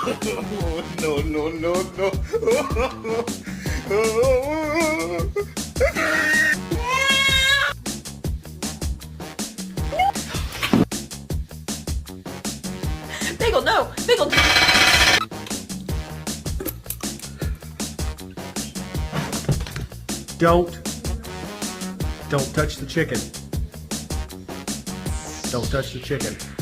no, no, no, no. Bagel, no! Bagel! Don't touch the chicken. Don't touch the chicken.